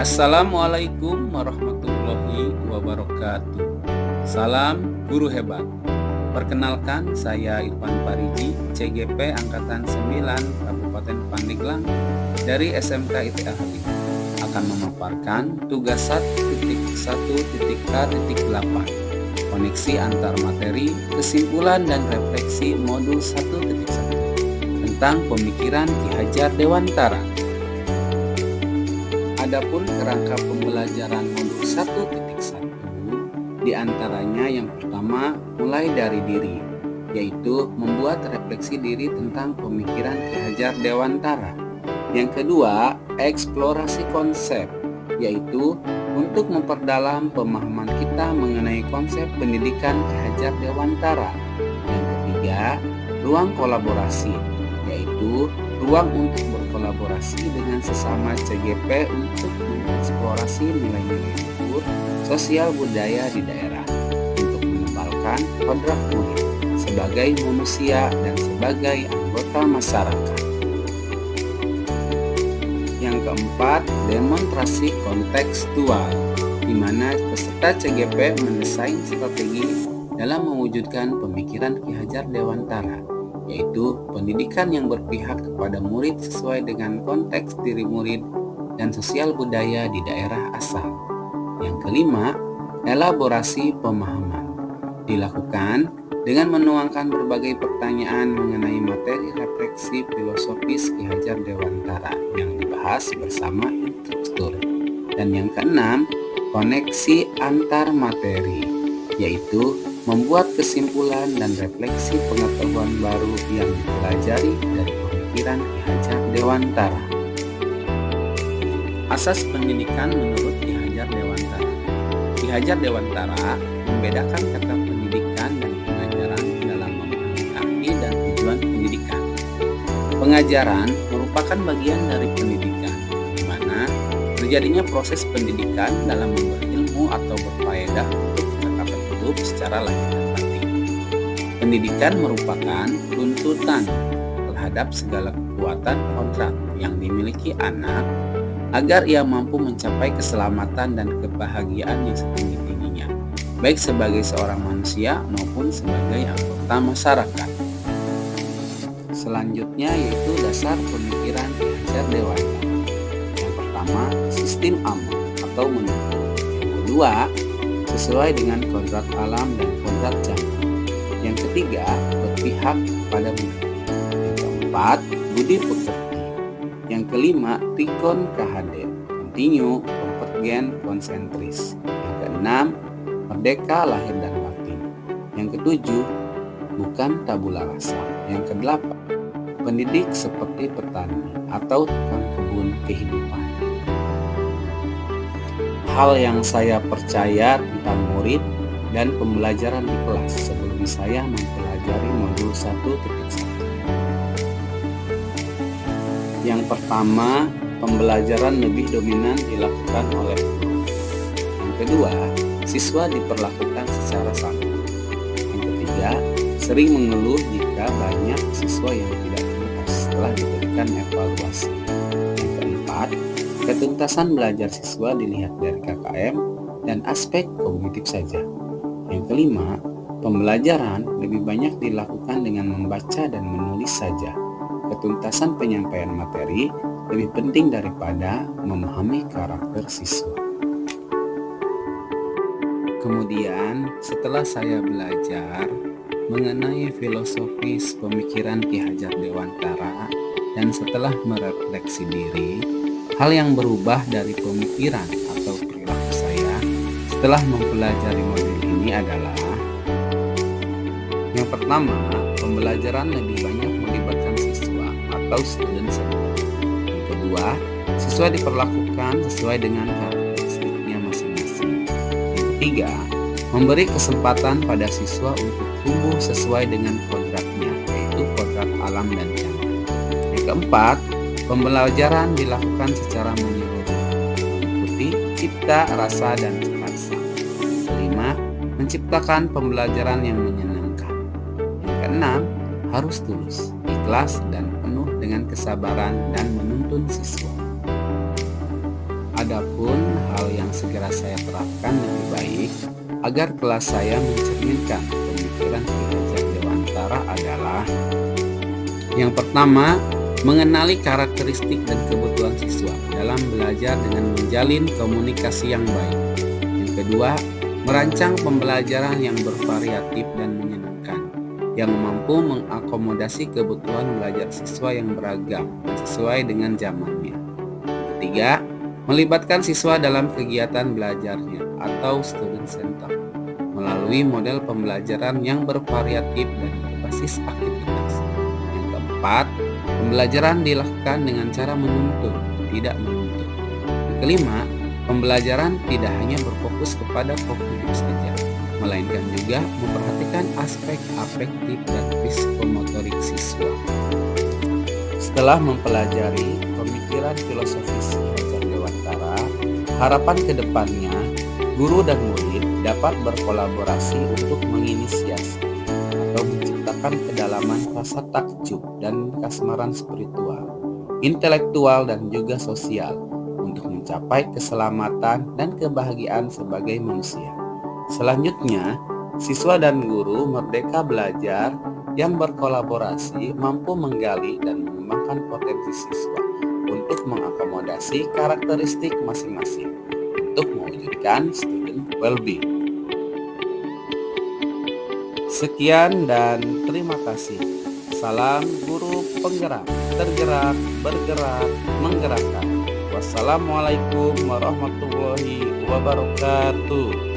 Assalamualaikum warahmatullahi wabarakatuh. Salam guru hebat. Perkenalkan, saya Irfan Pariji, CGP Angkatan 9 Kabupaten Pandeglang dari SMK ITH akan memaparkan tugas 1.1.K.8 koneksi antar materi, kesimpulan dan refleksi modul 1.1 tentang pemikiran Ki Hajar Dewantara. Adapun kerangka pembelajaran modul 1.1 diantaranya yang pertama mulai dari diri, yaitu membuat refleksi diri tentang pemikiran Ki Hajar Dewantara. Yang kedua, eksplorasi konsep, yaitu untuk memperdalam pemahaman kita mengenai konsep pendidikan Ki Hajar Dewantara. Yang ketiga, ruang kolaborasi, yaitu ruang untuk berkolaborasi dengan sesama CGP untuk mengeksplorasi nilai-nilai luhur sosial budaya di daerah untuk menebalkan kodrat murid sebagai manusia dan sebagai anggota masyarakat. Yang keempat, demonstrasi kontekstual, di mana peserta CGP mendesain strategi dalam mewujudkan pemikiran Ki Hajar Dewantara, yaitu pendidikan yang berpihak kepada murid sesuai dengan konteks diri murid dan sosial budaya di daerah asal. Yang kelima, elaborasi pemahaman dilakukan dengan menuangkan berbagai pertanyaan mengenai materi refleksi filosofis Ki Hajar Dewantara yang dibahas bersama instruktur. Dan yang keenam, koneksi antar materi, yaitu membuat kesimpulan dan refleksi pengetahuan baru yang dipelajari dari pemikiran Ki Hajar Dewantara. Asas pendidikan menurut Ki Hajar Dewantara. Ki Hajar Dewantara membedakan kata pendidikan dan pengajaran dalam memahami arti dan tujuan pendidikan. Pengajaran merupakan bagian dari pendidikan, di mana terjadinya proses pendidikan dalam memberi ilmu atau berfaedah untuk kecakapan hidup secara lahir dan batin. Pendidikan merupakan tuntutan terhadap segala kekuatan kodrat yang dimiliki anak agar ia mampu mencapai keselamatan dan kebahagiaan yang setinggi-tingginya, baik sebagai seorang manusia maupun sebagai anggota masyarakat. Selanjutnya yaitu dasar pemikiran Ki Hajar Dewantara. Yang pertama, sistem amal atau menuntut. Yang kedua, sesuai dengan kodrat alam dan kodrat zaman. Yang ketiga, berpihak pada murid. Yang keempat, budi pekerti. Yang kelima, tikon KHD, continue, konvergen, konsentris. Yang keenam, merdeka lahir dan batin. Yang ketujuh, bukan tabula rasa. Yang kedelapan, pendidik seperti petani atau tukang kebun kehidupan. Hal yang saya percaya tentang murid dan pembelajaran di kelas sebelum saya mempelajari modul 1.1. Yang pertama, pembelajaran lebih dominan dilakukan oleh guru. Yang kedua, siswa diperlakukan secara sama. Yang ketiga, sering mengeluh jika banyak siswa yang tidak tuntas setelah diberikan evaluasi. Yang keempat, ketuntasan belajar siswa dilihat dari KKM dan aspek kognitif saja. Yang kelima, pembelajaran lebih banyak dilakukan dengan membaca dan menulis saja. Ketuntasan penyampaian materi lebih penting daripada memahami karakter siswa. Kemudian, setelah saya belajar mengenai filosofis pemikiran Ki Hajar Dewantara dan setelah merefleksi diri, hal yang berubah dari pemikiran atau perilaku saya setelah mempelajari modul ini adalah: yang pertama, pembelajaran lebih banyak melibatkan siswa atau student center. Yang kedua, siswa diperlakukan sesuai dengan karakteristiknya masing-masing. Yang ketiga, memberi kesempatan pada siswa untuk tumbuh sesuai dengan kodratnya, yaitu kodrat alam dan zaman. Yang keempat, pembelajaran dilakukan secara menyeluruh, mengikuti cipta, rasa, dan rasa. Yang kelima, menciptakan pembelajaran yang menyenangkan. Yang keenam, harus tulus, ikhlas, dan penuh dengan kesabaran dan menuntun siswa. Adapun hal yang segera saya terapkan lebih baik agar kelas saya mencerminkan pemikiran Ki Hajar Dewantara adalah: yang pertama, mengenali karakteristik dan kebutuhan siswa dalam belajar dengan menjalin komunikasi yang baik. Yang kedua, merancang pembelajaran yang bervariatif dan menyenangkan, yang mampu mengakomodasi kebutuhan belajar siswa yang beragam dan sesuai dengan zamannya. Ketiga, melibatkan siswa dalam kegiatan belajarnya atau student center melalui model pembelajaran yang bervariatif dan berbasis aktivitas. Yang keempat, pembelajaran dilakukan dengan cara menuntun, tidak menuntut. Yang kelima, pembelajaran tidak hanya berfokus kepada kognitif saja, melainkan juga memperhatikan aspek afektif dan psikomotorik siswa. Setelah mempelajari pemikiran filosofis Ki Hajar Dewantara, harapan kedepannya guru dan murid dapat berkolaborasi untuk menginisiasi atau menciptakan kedalaman rasa takjub dan kasmaran spiritual, intelektual, dan juga sosial untuk mencapai keselamatan dan kebahagiaan sebagai manusia. Selanjutnya, siswa dan guru merdeka belajar yang berkolaborasi mampu menggali dan mengembangkan potensi siswa untuk mengakomodasi karakteristik masing-masing untuk mewujudkan student well-being. Sekian dan terima kasih. Salam guru penggerak, tergerak, bergerak, menggerakkan. Wassalamualaikum warahmatullahi wabarakatuh.